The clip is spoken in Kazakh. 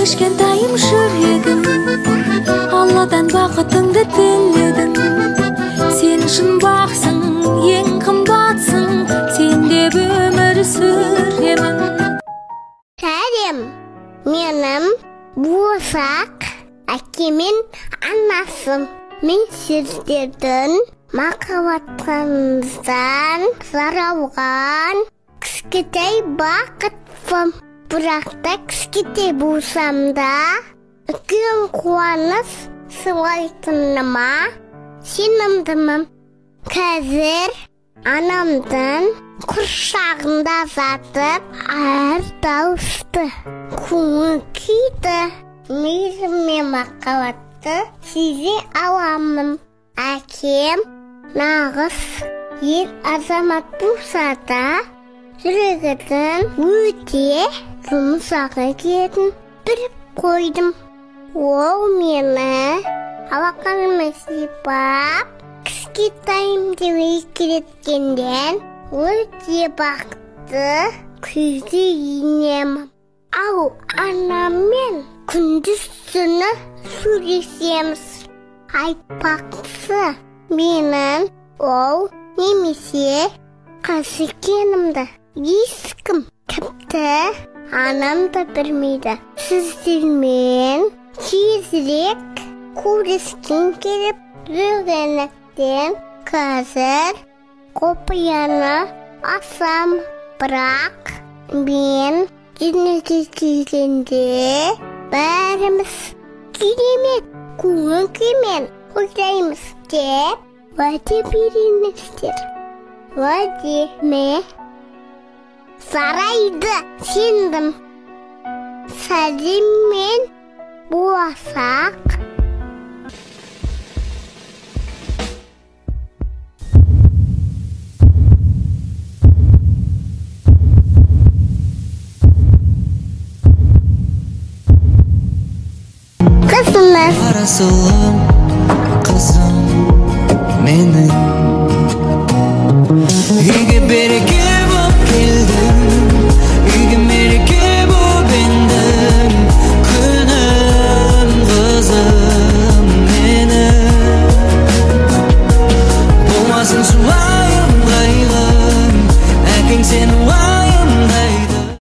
Кішкентайым жүрегім, Алладан бақытыңды тіледім. Сен үшін бақсың, ең қымбатсың, сен деп өмір сүремін. Сәлем, менің Буырсақ әкемен анасым. Мен сіздердің махаббатыңыздан саралған кішкентай бақытпын. Бірақ та кішкентай болсам да, үлкен қуаныш сыйлайтыныма сенімдімін. Қазір анамның құрсағында жатып, әр дауысты көңіл күйді, мейірім мен махаббатты сезе аламын. Әкем нағыз ер азамат болса да, жүрегінің өте жұмсақ екенін біліп қойдым. Ол мені алақаныма сипап, кішкентайымды еркелеткенде өте бақытты күйге енемін. Ал анаммен күндіз-түні сөйлесеміз. Айтпақшы, менің ол немесе қыз екенімді ешкім тіпті анам да білмейді. Сіздермен тезірек көріскім келіп жүргендіктен қазір құпияны ашам. Бірақ мен дүниеге келгенде бәріміз керемет көңіл күймен ойлаймыз деп уәде беріңіздер. Уәдеме жарайды, сендім. Сәлеммен Буырсақ. Қызымыз.